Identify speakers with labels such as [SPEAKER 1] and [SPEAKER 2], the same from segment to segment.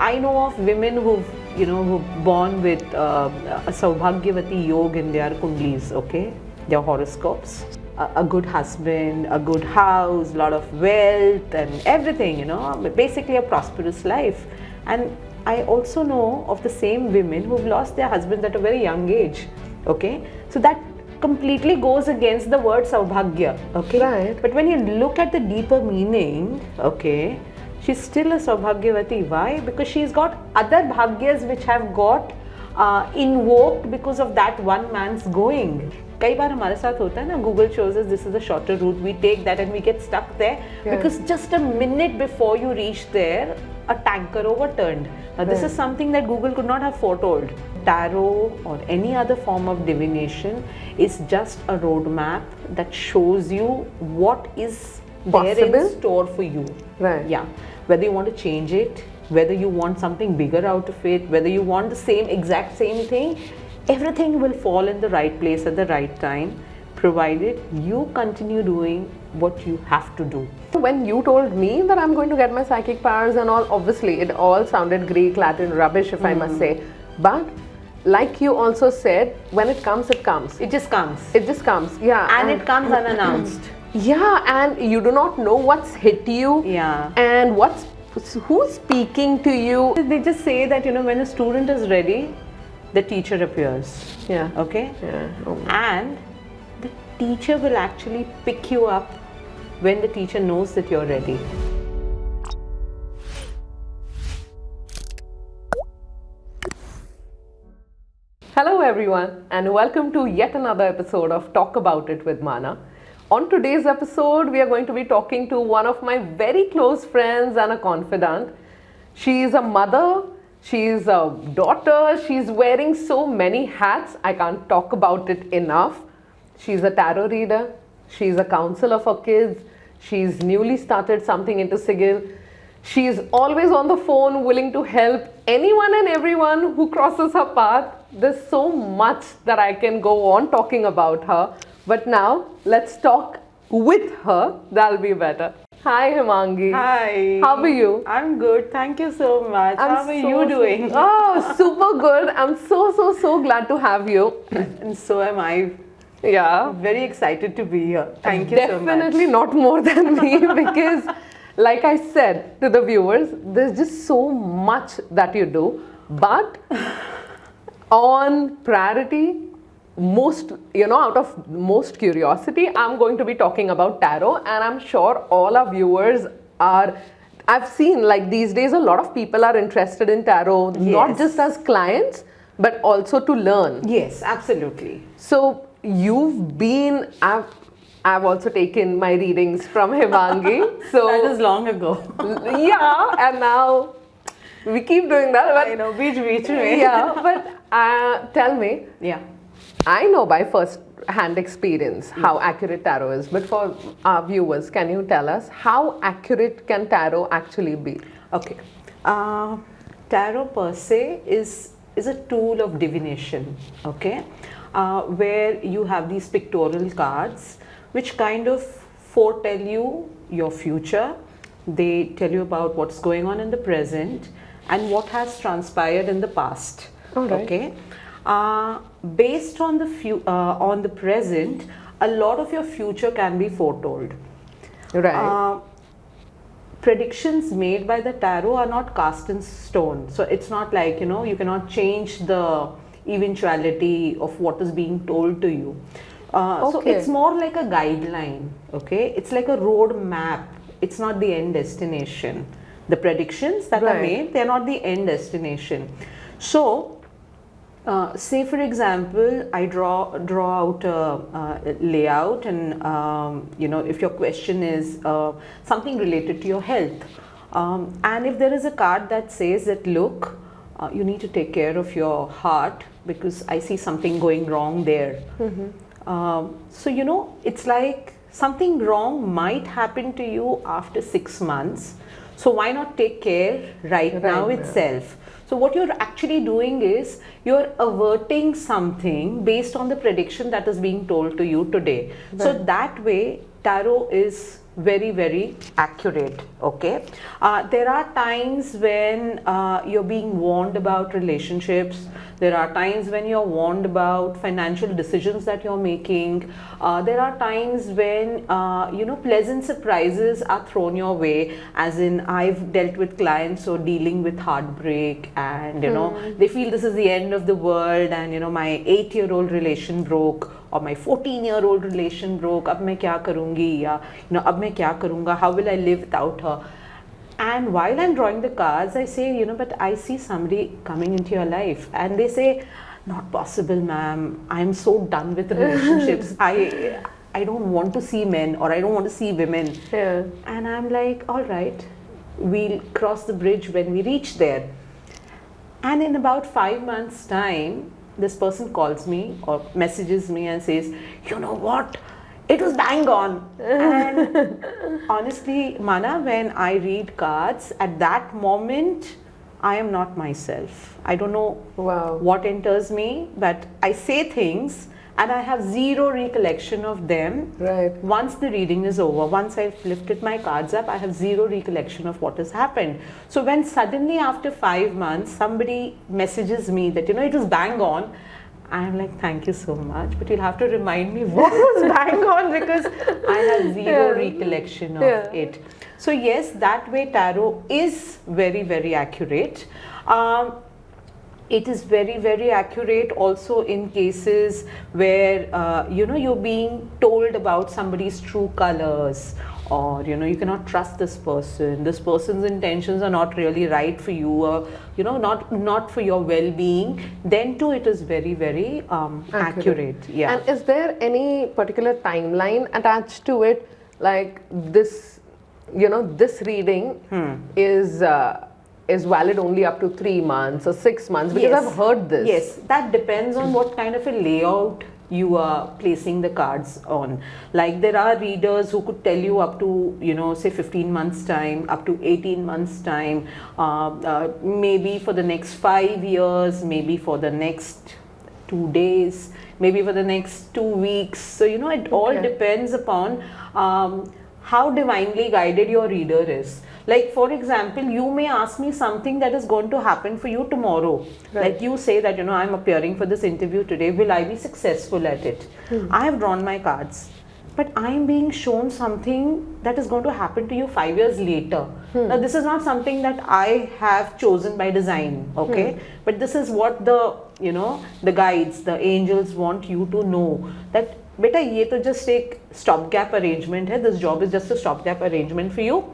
[SPEAKER 1] I know of women who've born with a Saubhagyavati Yoga in their kundlis, okay, their horoscopes. A good husband, a good house, a lot of wealth and everything, basically a prosperous life. And I also know of the same women who've lost their husbands at a very young age, okay. So that completely goes against the word Saubhagya, okay.
[SPEAKER 2] Right.
[SPEAKER 1] But when you look at the deeper meaning, okay, she's still a Saubhagyavati. Why? Because she's got other bhagyas which have got invoked because of that one man's going. कई बार हमारे साथ होता है ना, Google shows us this is a shorter route, we take that and we get stuck there because just a minute before you reach there, a tanker overturned. Now this is something that Google could not have foretold. Tarot or any other form of divination is just a roadmap that shows you what is there in store for you.
[SPEAKER 2] Right.
[SPEAKER 1] Yeah. Whether you want to change it, whether you want something bigger out of it, whether you want the exact same thing, everything will fall in the right place at the right time, provided you continue doing what you have to do.
[SPEAKER 2] When you told me that I'm going to get my psychic powers and all, obviously it all sounded Greek, Latin rubbish, if I must say. But like you also said, when it comes, it comes.
[SPEAKER 1] It just comes.
[SPEAKER 2] It just comes, yeah.
[SPEAKER 1] And it comes unannounced.
[SPEAKER 2] Yeah, and you do not know what's hit you.
[SPEAKER 1] Yeah.
[SPEAKER 2] And who's speaking to you.
[SPEAKER 1] They just say that, when a student is ready, the teacher appears.
[SPEAKER 2] Yeah.
[SPEAKER 1] Okay?
[SPEAKER 2] Yeah. Oh.
[SPEAKER 1] And the teacher will actually pick you up when the teacher knows that you're ready.
[SPEAKER 2] Hello everyone and welcome to yet another episode of Talk About It with Maana. On today's episode, we are going to be talking to one of my very close friends and a confidant. She is a mother, she is a daughter, she's wearing so many hats, I can't talk about it enough. She's a tarot reader, she's a counselor for kids, she's newly started something into Sigil. She's always on the phone willing to help anyone and everyone who crosses her path. There's so much that I can go on talking about her. But now, let's talk with her. That'll be better. Hi, Hemangi.
[SPEAKER 1] Hi.
[SPEAKER 2] How are you?
[SPEAKER 1] I'm good. Thank you so much. How are you doing?
[SPEAKER 2] Oh, super good. I'm so glad to have you.
[SPEAKER 1] And so am I.
[SPEAKER 2] Yeah.
[SPEAKER 1] Very excited to be here. Thank you so much.
[SPEAKER 2] Definitely not more than me because, like I said to the viewers, there's just so much that you do. But on priority, out of most curiosity, I'm going to be talking about tarot, and I'm sure all our viewers are. I've seen like these days a lot of people are interested in tarot, not just as clients but also to learn.
[SPEAKER 1] Yes, absolutely.
[SPEAKER 2] So you've been. I've also taken my readings from Hemangi. So
[SPEAKER 1] that was long ago.
[SPEAKER 2] Yeah, and now we keep doing that. But
[SPEAKER 1] I know, beach.
[SPEAKER 2] Yeah, but tell me.
[SPEAKER 1] Yeah.
[SPEAKER 2] I know by first-hand experience how accurate tarot is, but for our viewers, can you tell us how accurate can tarot actually be?
[SPEAKER 1] Okay. Tarot per se is a tool of divination, okay, where you have these pictorial cards which kind of foretell you your future. They tell you about what's going on in the present and what has transpired in the past.
[SPEAKER 2] All right.
[SPEAKER 1] Okay. Based on the present, a lot of your future can be foretold.
[SPEAKER 2] Right.
[SPEAKER 1] Predictions made by the tarot are not cast in stone. So it's not like, you cannot change the eventuality of what is being told to you. So it's more like a guideline, okay? It's like a road map. It's not the end destination. The predictions that are made, they're not the end destination. So, say for example, I draw out a layout, and if your question is something related to your health, and if there is a card that says that, look, you need to take care of your heart because I see something going wrong there. So it's like something wrong might happen to you after 6 months. So why not take care right now itself? So what you're actually doing is you're averting something based on the prediction that is being told to you today. Right. So that way tarot is very, very accurate. Okay, there are times when you're being warned about relationships. There are times when you're warned about financial decisions that you're making. There are times when pleasant surprises are thrown your way. As in, I've dealt with clients who are dealing with heartbreak, and they feel this is the end of the world, and my 8-year-old relation broke, or my 14-year-old relation broke. अब मैं क्या करूँगी, या अब मैं क्या करूँगा? How will I live without her? And while I'm drawing the cards, I say, but I see somebody coming into your life, and they say, not possible, ma'am. I'm so done with relationships. I don't want to see men, or I don't want to see women.
[SPEAKER 2] Yeah.
[SPEAKER 1] And I'm like, all right, we'll cross the bridge when we reach there. And in about 5 months' time, this person calls me or messages me and says, you know what? It was bang on. And honestly, Mana, when I read cards, at that moment, I am not myself. I don't know what enters me, but I say things and I have zero recollection of them.
[SPEAKER 2] Right.
[SPEAKER 1] Once the reading is over, once I've lifted my cards up, I have zero recollection of what has happened. So when suddenly after 5 months, somebody messages me that, it was bang on, I'm like, thank you so much, but you'll have to remind me what was bang on, because I have zero recollection of it. So yes, that way tarot is very, very accurate. It is very, very accurate also in cases where, you're being told about somebody's true colors, or, you cannot trust this person's intentions are not really right for you, or, not for your well-being, then too it is very, very accurate. Yeah.
[SPEAKER 2] And is there any particular timeline attached to it? Like this, this reading is valid only up to 3 months or 6 months, because I've heard this.
[SPEAKER 1] Yes, that depends on what kind of a layout you are placing the cards on. Like there are readers who could tell you up to, say 15 months time, up to 18 months time, maybe for the next 5 years, maybe for the next 2 days, maybe for the next 2 weeks. So, it all depends upon how divinely guided your reader is. Like for example, you may ask me something that is going to happen for you tomorrow. Right. Like you say that, I'm appearing for this interview today. Will I be successful at it? I have drawn my cards, but I am being shown something that is going to happen to you 5 years later. Now this is not something that I have chosen by design, okay? But this is what the, the guides, the angels want you to know, that beta, ye to just a stopgap arrangement hai. This job is just a stopgap arrangement for you.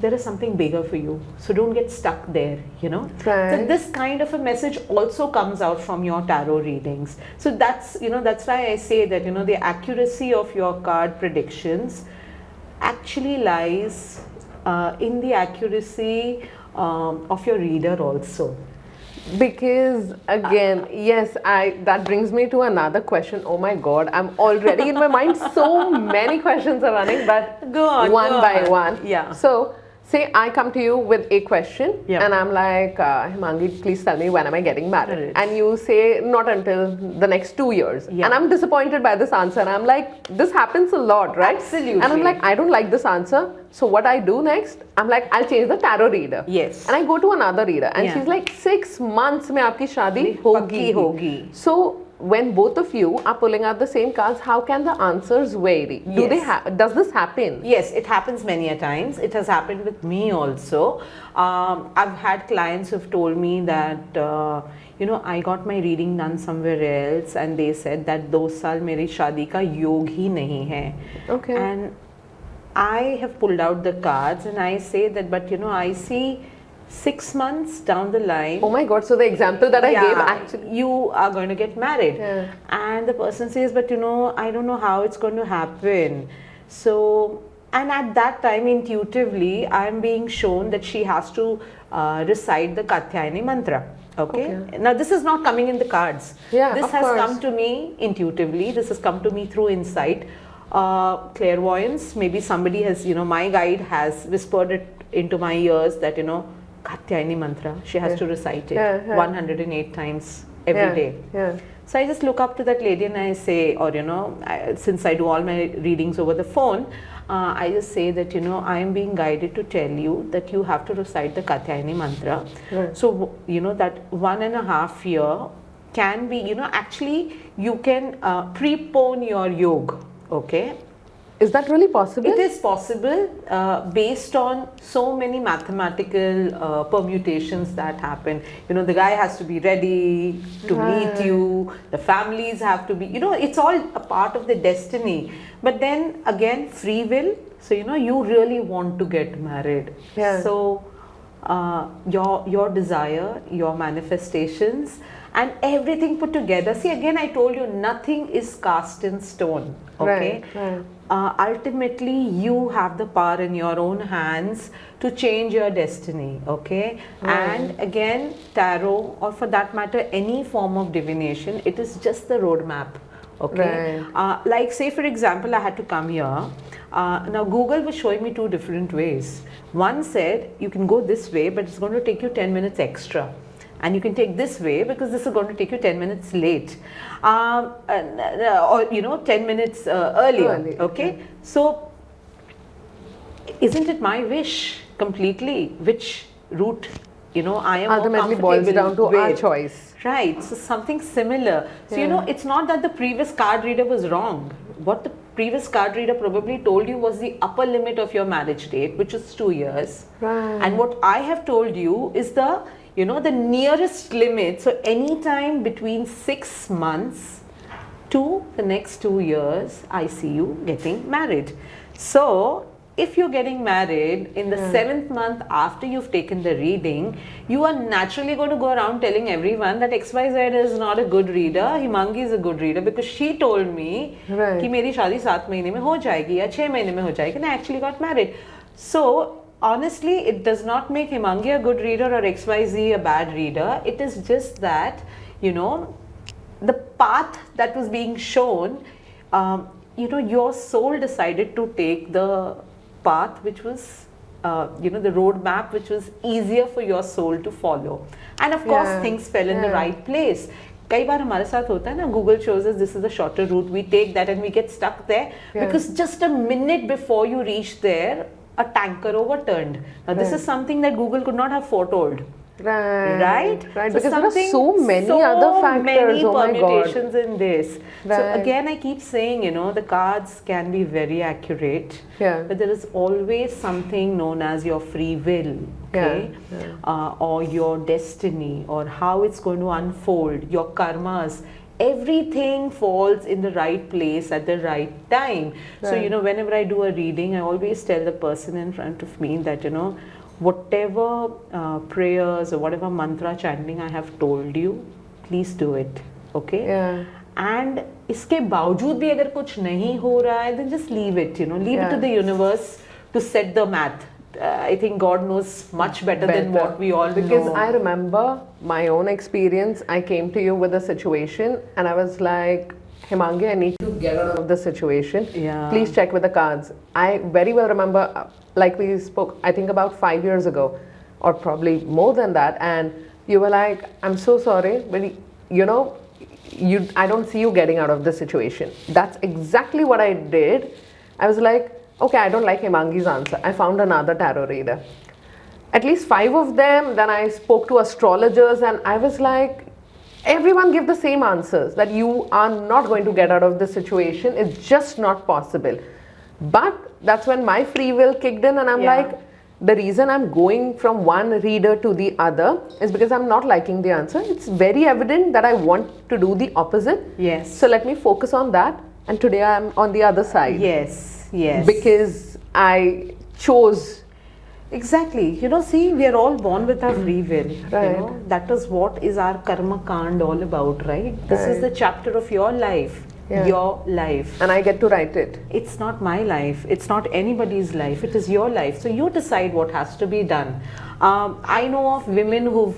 [SPEAKER 1] There is something bigger for you, so don't get stuck there,
[SPEAKER 2] Right.
[SPEAKER 1] So this kind of a message also comes out from your tarot readings. So that's, that's why I say that, the accuracy of your card predictions actually lies in the accuracy of your reader also.
[SPEAKER 2] Because again, yes, that brings me to another question. Oh my God, I'm already in my mind, so many questions are running, but
[SPEAKER 1] go on,
[SPEAKER 2] one by one.
[SPEAKER 1] Yeah.
[SPEAKER 2] So say I come to you with a question, and I'm like, Hemangi, please tell me, when am I getting married? And you say not until the next 2 years. And I'm disappointed by this answer. And I'm like, this happens a lot, right?
[SPEAKER 1] Absolutely.
[SPEAKER 2] And I'm like, I don't like this answer. So what I do next, I'm like, I'll change the tarot reader.
[SPEAKER 1] Yes.
[SPEAKER 2] And I go to another reader, and she's like, 6 months mein aapki shaadi hogi. So when both of you are pulling out the same cards, how can the answers vary? Does this happen?
[SPEAKER 1] Yes, it happens many a times. It has happened with me also. I've had clients who've told me that, I got my reading done somewhere else, and they said that 2 saal meri shaadi ka yog hi nahi hai.
[SPEAKER 2] Okay.
[SPEAKER 1] And I have pulled out the cards and I say that, but I see 6 months down the line.
[SPEAKER 2] Oh my God, so the example that I gave, actually,
[SPEAKER 1] you are going to get married. And the person says, but I don't know how it's going to happen. So, and at that time, intuitively, I'm being shown that she has to recite the Katyayani mantra. Okay. Now this is not coming in the cards. This has come to me intuitively. This has come to me through insight. Clairvoyance, maybe somebody has, my guide has whispered it into my ears that, Katyayani mantra, she has to recite it 108 times every day. So I just look up to that lady and I say, or since I do all my readings over the phone, I just say that, I am being guided to tell you that you have to recite the Katyayani mantra.
[SPEAKER 2] Right.
[SPEAKER 1] So, that 1.5 year can be, actually you can prepone your yoga, okay?
[SPEAKER 2] Is that really possible?
[SPEAKER 1] It is possible based on so many mathematical permutations that happen. The guy has to be ready to meet you, the families have to be, it's all a part of the destiny. But then again, free will. So, you really want to get married.
[SPEAKER 2] Yeah.
[SPEAKER 1] So, your desire, your manifestations, and everything put together. See, again, I told you, nothing is cast in stone. Okay.
[SPEAKER 2] Right.
[SPEAKER 1] Ultimately, you have the power in your own hands to change your destiny. Okay. And again, tarot, or for that matter, any form of divination, it is just the roadmap. Okay. Like, say for example, I had to come here. Now Google was showing me 2 different ways. One said you can go this way, but it's going to take you 10 minutes extra. And you can take this way because this is going to take you 10 minutes late, or 10 minutes earlier. Okay. So isn't it my wish completely which route I am
[SPEAKER 2] ultimately
[SPEAKER 1] more
[SPEAKER 2] boils down to our choice.
[SPEAKER 1] Right. So something similar. So it's not that the previous card reader was wrong. What the previous card reader probably told you was the upper limit of your marriage date, which is 2 years.
[SPEAKER 2] Right.
[SPEAKER 1] And what I have told you is the the nearest limit. So anytime between 6 months to the next 2 years, I see you getting married. So if you're getting married in the 7th month after you've taken the reading, you are naturally going to go around telling everyone that XYZ is not a good reader, Hemangi is a good reader, because she told me कि मेरी शादी 7 महीने में हो जाएगी या 6 महीने में हो जाएगी, and I actually got married. So honestly, it does not make Hemangi a good reader or XYZ a bad reader. It is just that, the path that was being shown, your soul decided to take the path which was, the roadmap which was easier for your soul to follow. And of course, things fell in the right place. कई बार हमारे साथ होता है ना, Google shows us this is the shorter route, we take that and we get stuck there because just a minute before you reach there, a tanker overturned. Now this is something that Google could not have foretold. Right?
[SPEAKER 2] So because there are so many other factors,
[SPEAKER 1] many
[SPEAKER 2] permutations
[SPEAKER 1] in this. So again, I keep saying, the cards can be very accurate, but there is always something known as your free will, okay? Or your destiny, or how it's going to unfold, your karmas. Everything falls in the right place at the right time. So, whenever I do a reading, I always tell the person in front of me that, whatever prayers or whatever mantra chanting I have told you, please do it. Okay? And इसके बावजूद भी अगर कुछ नहीं हो रहा है, then just leave it, leave it to the universe to set the math. I think God knows much better than what we all know.
[SPEAKER 2] Because I remember my own experience. I came to you with a situation and I was like, Hemangi, I need to get out of this situation. Please check with the cards. I very well remember, like we spoke, I think about 5 years ago, or probably more than that. And you were like, I'm so sorry, but I don't see you getting out of this situation. That's exactly what I did. I was like, okay, I don't like Hemangi's answer. I found another tarot reader. At least 5 of them. Then I spoke to astrologers and I was like, everyone give the same answers, that you are not going to get out of this situation. It's just not possible. But that's when my free will kicked in and I'm like, the reason I'm going from one reader to the other is because I'm not liking the answer. It's very evident that I want to do the opposite.
[SPEAKER 1] Yes.
[SPEAKER 2] So let me focus on that. And today I'm on the other side.
[SPEAKER 1] Yes. Yes.
[SPEAKER 2] Because I chose.
[SPEAKER 1] Exactly. See, we are all born with our free will.
[SPEAKER 2] Right.
[SPEAKER 1] That is what is our karma kand all about, right? This is the chapter of your life. Your life.
[SPEAKER 2] And I get to write it.
[SPEAKER 1] It's not my life. It's not anybody's life. It is your life. So you decide what has to be done. I know of women who've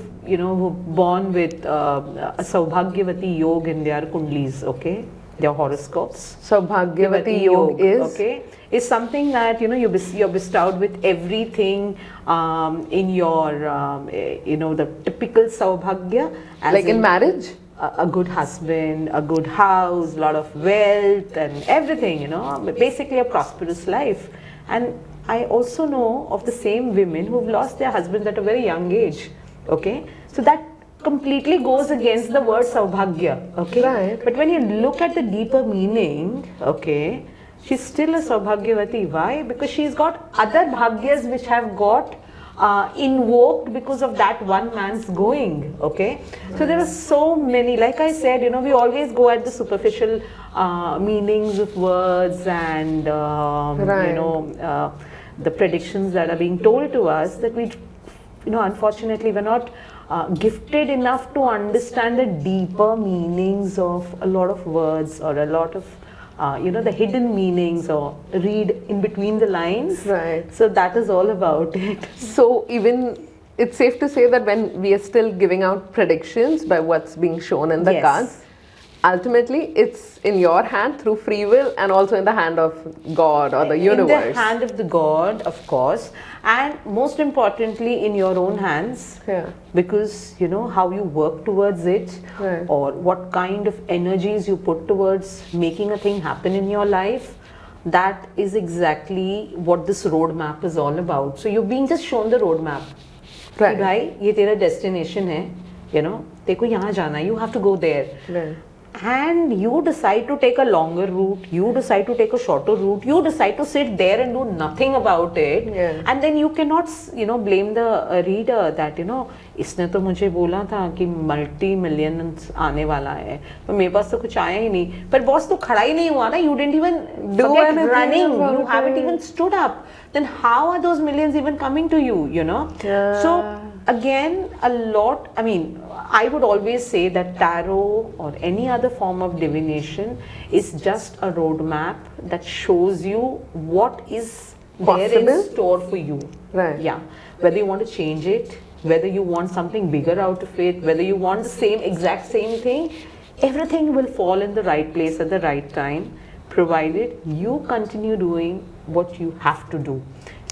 [SPEAKER 1] born with Saubhagyavati Yoga in their kundlis, okay? Their horoscopes.
[SPEAKER 2] Saubhagyavati Yoga
[SPEAKER 1] is something that you're bestowed with everything in your the typical Saubhagya.
[SPEAKER 2] Like in marriage?
[SPEAKER 1] a good husband, a good house, a lot of wealth and everything, basically a prosperous life. And I also know of the same women who've lost their husbands at a very young age. Okay, so that completely goes against the word saubhagya. Okay,
[SPEAKER 2] Right.
[SPEAKER 1] but when you look at the deeper meaning, okay, she's still a saubhagyavati. Why? Because she's got other bhagyas which have got invoked because of that one man's going. Okay, so there are so many, like I said, we always go at the superficial meanings of words and
[SPEAKER 2] Right.
[SPEAKER 1] the predictions that are being told to us, that we, unfortunately we're not gifted enough to understand the deeper meanings of a lot of words, or a lot of the hidden meanings, or read in between the lines.
[SPEAKER 2] Right.
[SPEAKER 1] So that is all about it.
[SPEAKER 2] So even it's safe to say that when we are still giving out predictions by what's being shown in the
[SPEAKER 1] Yes.
[SPEAKER 2] cards, ultimately it's in your hand through free will, and also in the hand of God or the universe.
[SPEAKER 1] In the hand of the God, of course, and most importantly in your own hands.
[SPEAKER 2] Yeah.
[SPEAKER 1] Because how you work towards it,
[SPEAKER 2] Right.
[SPEAKER 1] or what kind of energies you put towards making a thing happen in your life, that is exactly what this roadmap is all about. So you're being just shown the roadmap.
[SPEAKER 2] Right.
[SPEAKER 1] कि भाई ये तेरा destination है, तेको यहाँ जाना है, you have to go there.
[SPEAKER 2] Right.
[SPEAKER 1] And you decide to take a longer route, you decide to take a shorter route, you decide to sit there and do nothing about it.
[SPEAKER 2] Yeah.
[SPEAKER 1] And then you cannot blame the reader that इसने तो मुझे बोला था कि multi millions आने वाला है, पर मेरे पास तो कुछ आया ही नहीं, पर बॉस तो खड़ा ही नहीं हुआ ना, you didn't even
[SPEAKER 2] Do
[SPEAKER 1] forget
[SPEAKER 2] anything
[SPEAKER 1] running,
[SPEAKER 2] about
[SPEAKER 1] you haven't
[SPEAKER 2] it.
[SPEAKER 1] even stood up, then how are those millions even coming to you?
[SPEAKER 2] Yeah.
[SPEAKER 1] So again, a lot, I would always say that tarot or any other form of divination is just a roadmap that shows you what is there in
[SPEAKER 2] Possible?
[SPEAKER 1] store for you.
[SPEAKER 2] Right.
[SPEAKER 1] Yeah. Whether you want to change it, whether you want something bigger out of it, whether you want the exact same thing, everything will fall in the right place at the right time, provided you continue doing what you have to do.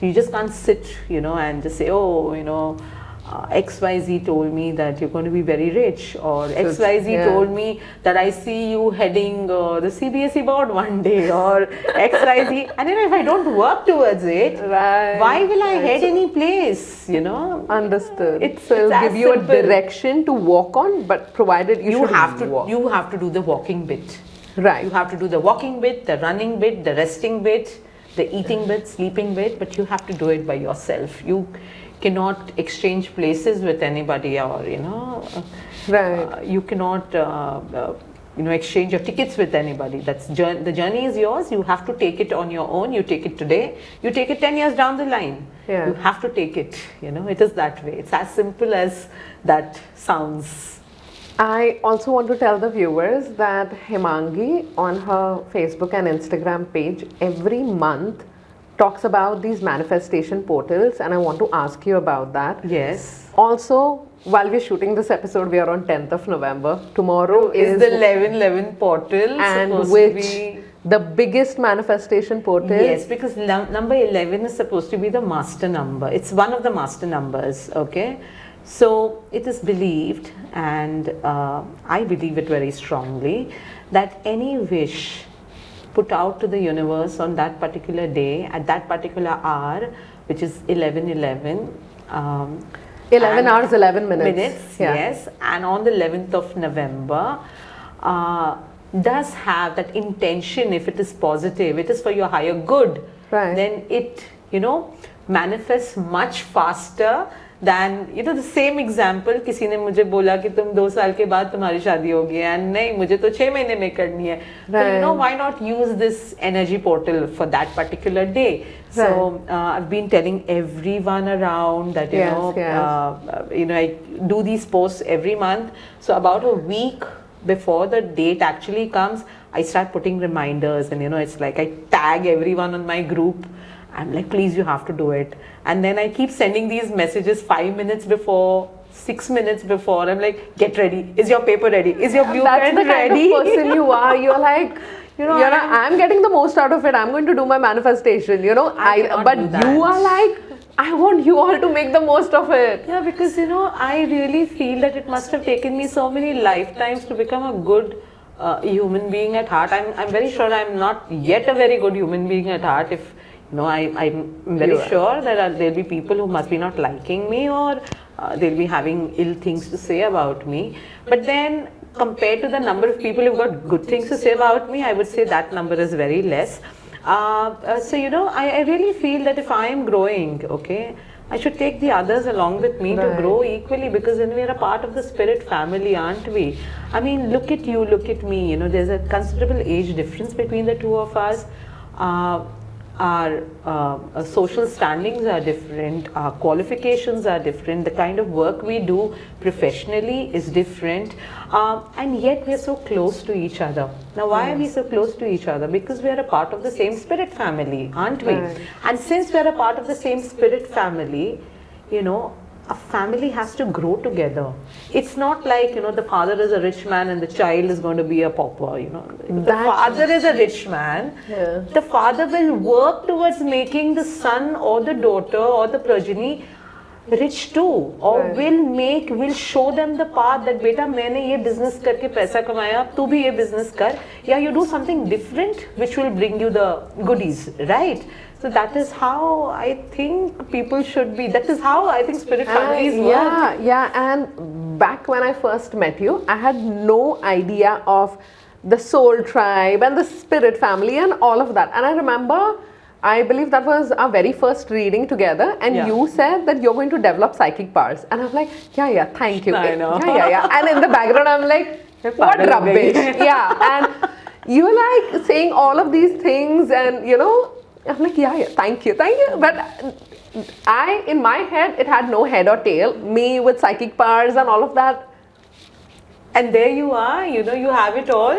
[SPEAKER 1] You just can't sit, and just say, XYZ told me that you're going to be very rich, or XYZ
[SPEAKER 2] yeah.
[SPEAKER 1] told me that I see you heading the CBSE board one day, or XYZ. And if I don't work towards it,
[SPEAKER 2] Right.
[SPEAKER 1] why will I head any place?
[SPEAKER 2] Understood.
[SPEAKER 1] It's
[SPEAKER 2] It'll
[SPEAKER 1] as
[SPEAKER 2] give you a
[SPEAKER 1] simple.
[SPEAKER 2] direction to walk on, but provided you should
[SPEAKER 1] have to
[SPEAKER 2] walk.
[SPEAKER 1] you have to do the walking bit.
[SPEAKER 2] Right.
[SPEAKER 1] You have to do the walking bit, the running bit, the resting bit, the eating bit, sleeping bit, but you have to do it by yourself. You cannot exchange places with anybody, or
[SPEAKER 2] Right.
[SPEAKER 1] you cannot exchange your tickets with anybody. The journey is yours. You have to take it on your own. You take it today, you take it 10 years down the line.
[SPEAKER 2] Yeah.
[SPEAKER 1] You have to take it. It is that way. It's as simple as that sounds.
[SPEAKER 2] I also want to tell the viewers that Hemangi on her Facebook and Instagram page every month talks about these manifestation portals, and I want to ask you about that.
[SPEAKER 1] Yes.
[SPEAKER 2] Also, while we're shooting this episode, we are on 10th of November. Tomorrow
[SPEAKER 1] Is
[SPEAKER 2] is
[SPEAKER 1] the 1111 portal
[SPEAKER 2] and
[SPEAKER 1] supposed
[SPEAKER 2] which
[SPEAKER 1] to be?
[SPEAKER 2] the biggest manifestation portal.
[SPEAKER 1] Yes, because number 11 is supposed to be the master number. It's one of the master numbers, okay? So it is believed, and I believe it very strongly, that any wish put out to the universe on that particular day, at that particular hour, which is 11:11,
[SPEAKER 2] 11
[SPEAKER 1] and
[SPEAKER 2] hours, 11 minutes. Yeah.
[SPEAKER 1] yes, and on the 11th of November, does have that intention. If it is positive, it is for your higher good,
[SPEAKER 2] Right.
[SPEAKER 1] then it manifests much faster than the same example. किसी ने मुझे बोला कि तुम 2 साल के बाद तुम्हारी शादी होगी, and नहीं, मुझे तो 6 महीने में करनी है.
[SPEAKER 2] Right.
[SPEAKER 1] So why not use this energy portal for that particular day? So I've been telling everyone around that I do these posts every month. So about a week before the date actually comes, I start putting reminders, and it's like I tag everyone on my group. I'm like, please, you have to do it. And then I keep sending these messages 5 minutes before, 6 minutes before. I'm like, get ready. Is your paper ready? Is your blue
[SPEAKER 2] That's
[SPEAKER 1] pen
[SPEAKER 2] the kind
[SPEAKER 1] ready?
[SPEAKER 2] of person you are. You're like, I'm getting the most out of it. I'm going to do my manifestation.
[SPEAKER 1] I cannot
[SPEAKER 2] But
[SPEAKER 1] do that.
[SPEAKER 2] you are like, I want you all to make the most of it.
[SPEAKER 1] Yeah, because I really feel that it must have taken me so many lifetimes to become a good human being at heart. I'm very sure I'm not yet a very good human being at heart. If I'm very
[SPEAKER 2] You are.
[SPEAKER 1] sure that there'll be people who must be not liking me, or they'll be having ill things to say about me. But then, compared to the number of people who've got good things to say about me, I would say that number is very less. I really feel that if I am growing, okay, I should take the others along with me to
[SPEAKER 2] Right.
[SPEAKER 1] grow equally, because then we are a part of the spirit family, aren't we? I mean, look at you, look at me. There's a considerable age difference between the two of us. Our social standings are different, our qualifications are different, the kind of work we do professionally is different, and yet we are so close to each other. Now, why are we so close to each other? Because we are a part of the same spirit family, aren't we?
[SPEAKER 2] Right.
[SPEAKER 1] And since we are a part of the same spirit family, a family has to grow together. It's not like, the father is a rich man and the child is going to be a pauper, The
[SPEAKER 2] That-
[SPEAKER 1] father is a rich man.
[SPEAKER 2] Yeah.
[SPEAKER 1] The father will work towards making the son or the daughter or the progeny rich too, or
[SPEAKER 2] Right.
[SPEAKER 1] will show them the path that beta मैंने ये business करके पैसा कमाया, तू भी ये business कर, या you do something different which will bring you the goodies, right? So that is how I think people should be. That is how I think spirit families work.
[SPEAKER 2] Yeah. And back when I first met you, I had no idea of the soul tribe and the spirit family and all of that. And I remember, I believe that was our very first reading together, and
[SPEAKER 1] Yeah.
[SPEAKER 2] you said that you're going to develop psychic powers. And I'm like, yeah, thank you.
[SPEAKER 1] I know.
[SPEAKER 2] Yeah. And in the background, I'm like, what
[SPEAKER 1] Pagal ho gayi.
[SPEAKER 2] rubbish. Yeah. And you're like saying all of these things, and I'm like, yeah, thank you. But in my head, it had no head or tail. Me with psychic powers and all of that.
[SPEAKER 1] And there you are, you have it all.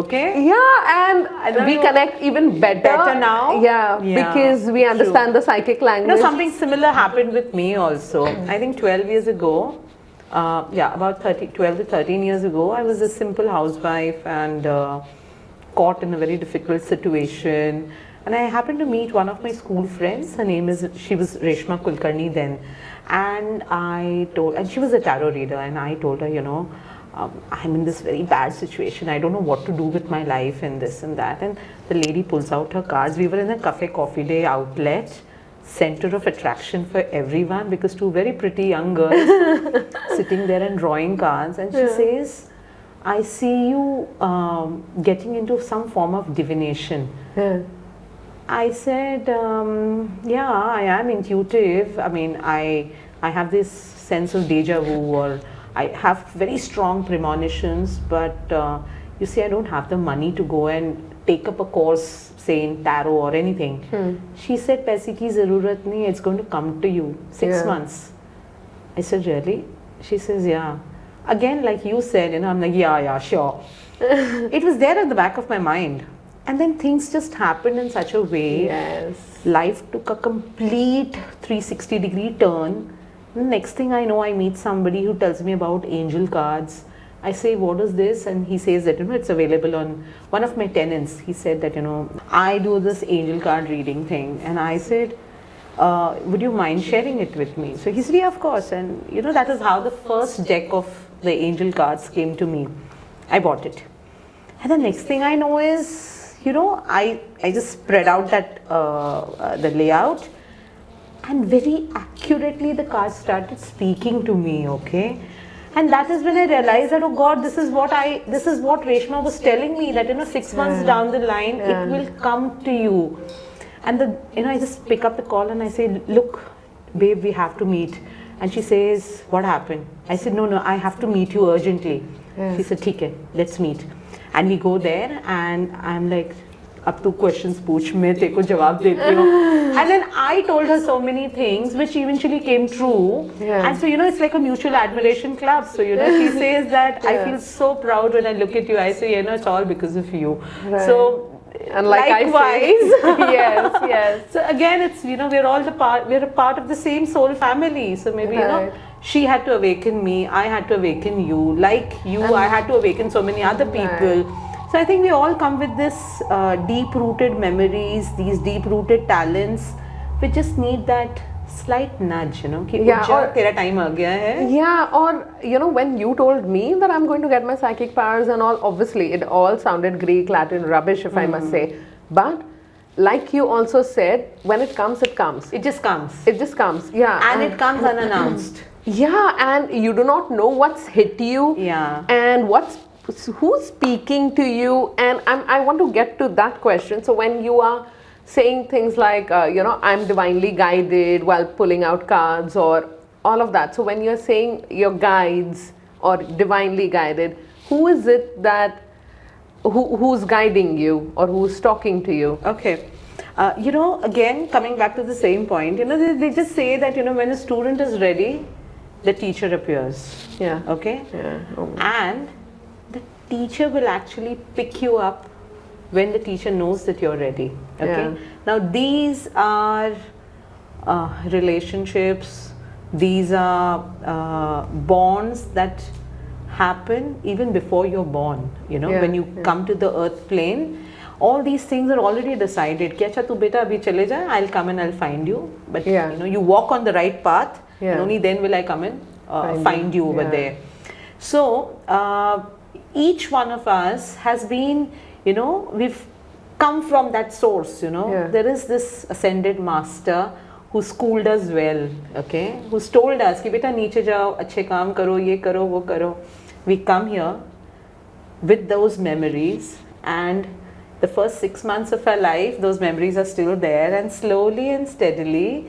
[SPEAKER 1] Okay.
[SPEAKER 2] Yeah, and
[SPEAKER 1] then
[SPEAKER 2] we
[SPEAKER 1] you-
[SPEAKER 2] connect even better
[SPEAKER 1] now?
[SPEAKER 2] Yeah,
[SPEAKER 1] Yeah,
[SPEAKER 2] because we understand the psychic language.
[SPEAKER 1] Something similar happened with me also. I think 12 years ago, about 12 to 13 years ago, I was a simple housewife and caught in a very difficult situation. And I happened to meet one of my school friends. She was Reshma Kulkarni then. And she was a tarot reader, and I told her, I'm in this very bad situation. I don't know what to do with my life and this and that. And the lady pulls out her cards. We were in a cafe coffee day outlet, center of attraction for everyone, because two very pretty young girls sitting there and drawing cards. And she says, I see you getting into some form of divination.
[SPEAKER 2] Yeah.
[SPEAKER 1] I said, yeah, I am intuitive. I mean, I have this sense of deja vu, or I have very strong premonitions, but you see, I don't have the money to go and take up a course, say in tarot or anything. She said, "Paise ki zarurat nahi, it's going to come to you, 6 months." I said, really? She says, yeah. Again, like you said, I'm like, yeah, sure. It was there at the back of my mind. And then things just happened in such a way.
[SPEAKER 2] Yes.
[SPEAKER 1] Life took a complete 360-degree turn. The next thing I know, I meet somebody who tells me about angel cards. I say, what is this? And he says that, it's available on one of my tenants. He said that, I do this angel card reading thing. And I said, would you mind sharing it with me? So he said, yeah, of course. And, that is how the first deck of the angel cards came to me. I bought it. And the next thing I know is, I just spread out that the layout, and very accurately the cards started speaking to me, okay? And that is when I realized that, oh God, this is what Reshma was telling me, that 6 months down the line, it will come to you. And I just pick up the call and I say, look, babe, we have to meet. And she says, what happened? I said, no, I have to meet you urgently. She said, "ठीक है, let's meet." And we go there, and I'm like, अब तू questions पूछ, मैं तेरे को जवाब देती हूँ. And then I told her so many things which eventually came true.
[SPEAKER 2] Yeah.
[SPEAKER 1] And so, it's like a mutual admiration club. So, she says that I feel so proud when I look at you. I say, it's all because of you.
[SPEAKER 2] Right.
[SPEAKER 1] So,
[SPEAKER 2] And like
[SPEAKER 1] likewise.
[SPEAKER 2] I say, yes.
[SPEAKER 1] So again, it's, we're a part of the same soul family. So maybe,
[SPEAKER 2] Right.
[SPEAKER 1] she had to awaken me, I had to awaken you. Like you, I had to awaken so many other people. So I think we all come with this deep-rooted memories, these deep-rooted talents. We just need that slight nudge, you know, कि
[SPEAKER 2] Yeah,
[SPEAKER 1] उठ जा,
[SPEAKER 2] or-
[SPEAKER 1] तेरा time आ गया है.
[SPEAKER 2] Yeah, or you know, when you told me that I'm going to get my psychic powers and all, obviously it all sounded Greek, Latin rubbish, if I must say. But like you also said, when it comes, it comes.
[SPEAKER 1] It just comes.
[SPEAKER 2] It just comes. Yeah.
[SPEAKER 1] And it comes unannounced.
[SPEAKER 2] Yeah, and you do not know what's hit you.
[SPEAKER 1] Yeah.
[SPEAKER 2] And who's speaking to you. And I want to get to that question. So when you are saying things like, you know, I'm divinely guided while pulling out cards or all of that. So when you're saying your guides or divinely guided, who is it that who's guiding you or who's talking to you?
[SPEAKER 1] Okay. You know, again, coming back to the same point, you know, they just say that, you know, when a student is ready, the teacher appears.
[SPEAKER 2] Yeah.
[SPEAKER 1] Okay?
[SPEAKER 2] Yeah. Oh.
[SPEAKER 1] And the teacher will actually pick you up when the teacher knows that you're ready. Okay?
[SPEAKER 2] Yeah.
[SPEAKER 1] Now, these are relationships, these are bonds that happen even before you're born. You know,
[SPEAKER 2] Yeah,
[SPEAKER 1] when you come to the earth plane, all these things are already decided. कि अच्छा तू बेटा अभी चले जा, I'll come and I'll find you. But
[SPEAKER 2] Yeah.
[SPEAKER 1] you know, you walk on the right path,
[SPEAKER 2] Yeah.
[SPEAKER 1] and only then will I come and find you over
[SPEAKER 2] Yeah.
[SPEAKER 1] there. So each one of us has been, you know, we've come from that source. You know,
[SPEAKER 2] Yeah.
[SPEAKER 1] there is this ascended master who schooled us well, okay, who's told us कि बेटा नीचे जाओ, अच्छे काम करो, ये करो, वो करो. We come here with those memories, and the first 6 months of our life, those memories are still there, and slowly and steadily,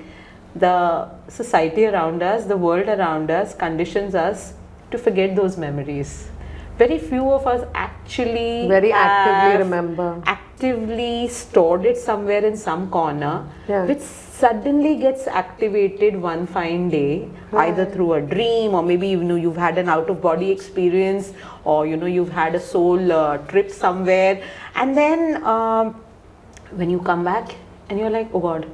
[SPEAKER 1] the society around us, the world around us, conditions us to forget those memories. Very few of us actually
[SPEAKER 2] Very actively
[SPEAKER 1] have
[SPEAKER 2] remember.
[SPEAKER 1] actively stored it somewhere in some corner,
[SPEAKER 2] Yeah.
[SPEAKER 1] which suddenly gets activated one fine day, either through a dream, or maybe you know you've had an out of body experience, or you know you've had a soul trip somewhere, and then when you come back and you're like, oh God,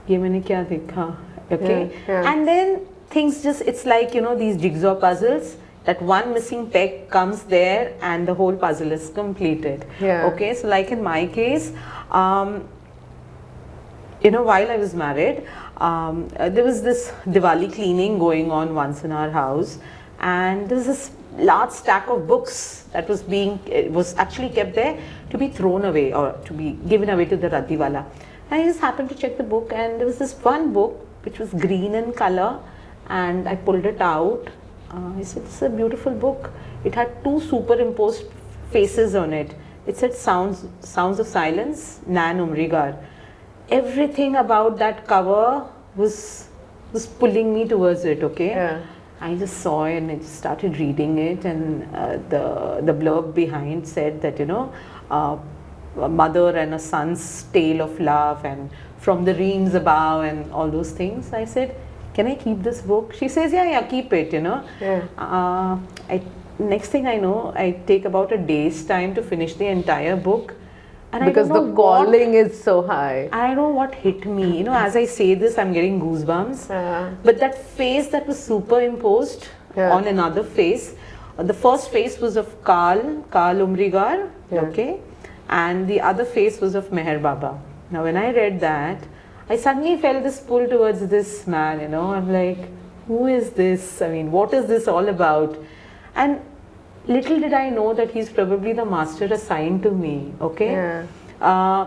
[SPEAKER 1] ye maine kya dekha? Okay.
[SPEAKER 2] Yeah.
[SPEAKER 1] And then things just, it's like, you know, these jigsaw puzzles, that one missing peg comes there and the whole puzzle is completed.
[SPEAKER 2] Yeah.
[SPEAKER 1] Okay, so like in my case, you know, while I was married, there was this Diwali cleaning going on once in our house, and there was this large stack of books that was actually kept there to be thrown away or to be given away to the Raddiwala. I just happened to check the book, and there was this one book which was green in color, and I pulled it out. I said, "It's a beautiful book." It had two superimposed faces on it. It said, "Sounds of Silence, Nan Umrigar." Everything about that cover was pulling me towards it. Okay.
[SPEAKER 2] Yeah.
[SPEAKER 1] I just saw it and I just started reading it, and the blurb behind said that, you know, a mother and a son's tale of love, and from the reams above, and all those things. I said, "Can I keep this book?" She says, yeah, keep it, you know.
[SPEAKER 2] Yeah.
[SPEAKER 1] Next thing I know, I take about a day's time to finish the entire book. And
[SPEAKER 2] Because
[SPEAKER 1] I don't
[SPEAKER 2] the
[SPEAKER 1] know what,
[SPEAKER 2] calling is so high.
[SPEAKER 1] I don't know what hit me. You know, as I say this, I'm getting goosebumps.
[SPEAKER 2] Yeah.
[SPEAKER 1] But that face that was superimposed
[SPEAKER 2] Yeah.
[SPEAKER 1] on another face, the first face was of Karl Umrigar,
[SPEAKER 2] Yeah.
[SPEAKER 1] okay, and the other face was of Meher Baba. Now, when I read that, I suddenly felt this pull towards this man, you know. I'm like, who is this? I mean, what is this all about? And little did I know that he's probably the master assigned to me, okay?
[SPEAKER 2] Yeah.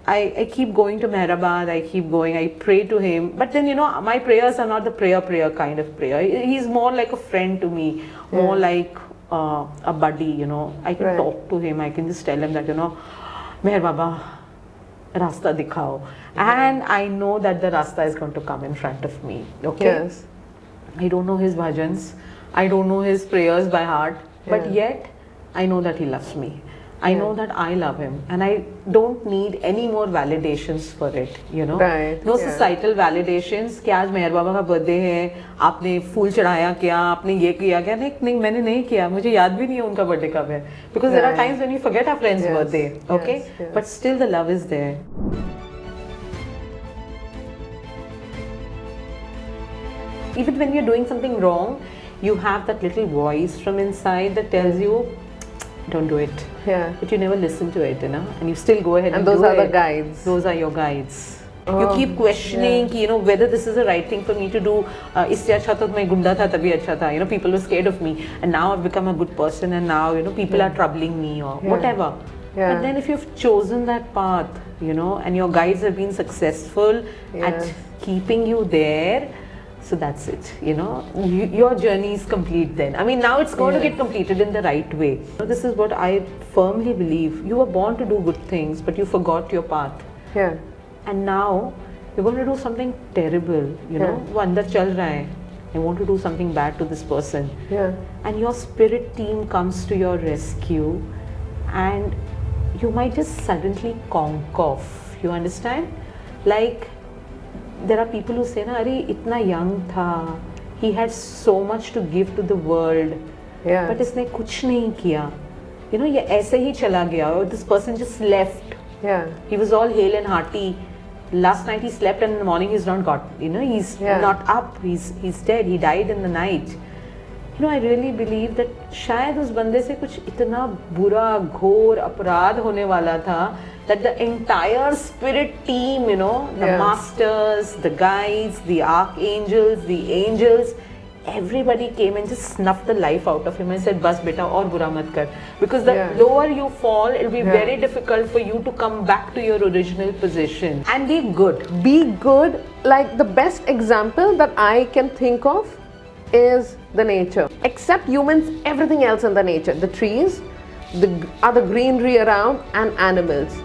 [SPEAKER 1] I keep going to Mehrabad, I keep going, I pray to him. But then, you know, my prayers are not the prayer kind of prayer. He's more like a friend to me, more like a buddy, you know. I can
[SPEAKER 2] Right.
[SPEAKER 1] talk to him, I can just tell him that, you know, Meher Baba, Rasta dikhao. And I know that the Rasta is going to come in front of me, okay?
[SPEAKER 2] Yes.
[SPEAKER 1] I don't know his bhajans, I don't know his prayers by heart, but
[SPEAKER 2] Yeah.
[SPEAKER 1] yet I know that he loves me. I know that I love him, and I don't need any more validations for it, you know.
[SPEAKER 2] Right,
[SPEAKER 1] No
[SPEAKER 2] yeah.
[SPEAKER 1] societal validations कि आज मेहर बाबा का birthday है, आपने फूल चढ़ाया क्या, आपने ये किया क्या? नहीं, मैंने नहीं किया, मुझे याद भी नहीं है उनका बर्थडे कब है. Because there are
[SPEAKER 2] Right.
[SPEAKER 1] times when we forget our friend's
[SPEAKER 2] Yes,
[SPEAKER 1] birthday, okay?
[SPEAKER 2] yes.
[SPEAKER 1] But still the love is there. Even when you're doing something wrong, you have that little voice from inside that tells you, don't do it.
[SPEAKER 2] Yeah.
[SPEAKER 1] But you never listen to it, you know, and you still go ahead and
[SPEAKER 2] And those
[SPEAKER 1] do
[SPEAKER 2] are the
[SPEAKER 1] it.
[SPEAKER 2] guides.
[SPEAKER 1] Those are your guides. You keep questioning, you know, whether this is the right thing for me to do. Isse acha to main gunda tha, tabhi acha tha. You know, people were scared of me, and now I've become a good person, and now, you know, people are troubling me or whatever. But then if you've chosen that path, you know, and your guides have been successful at keeping you there, so that's it, you know, your journey is complete then. I mean, now it's going to get completed in the right way. So this is what I firmly believe. You were born to do good things, but you forgot your path.
[SPEAKER 2] Yeah.
[SPEAKER 1] And now you're going to do something terrible, you know, wo andar chal raha hai. I want to do something bad to this person.
[SPEAKER 2] Yeah.
[SPEAKER 1] And your spirit team comes to your rescue, and you might just suddenly conk off. You understand? Like, there are people who say, na, Are, itna young tha, he had so much to give to the world, but isne kuch nahi kiya. You know, ye aise hi chala gaya, or this person just left.
[SPEAKER 2] Yeah.
[SPEAKER 1] He was all hale and hearty. Last night he slept, and in the morning he's not got, you know, he's not up, he's dead, he died in the night. You know, I really believe that शायद उस बंदे से कुछ इतना बुरा घोर अपराध होने वाला था that the entire spirit team, you know, the masters, the guides, the archangels, the angels, everybody came and just snuffed the life out of him and said, "Bas beta, aur bura mat kar." Because the lower you fall, it'll be very difficult for you to come back to your original position. And be good.
[SPEAKER 2] Be good. Like, the best example that I can think of is the nature. Except humans, everything else in the nature, the trees, the other greenery around, and animals.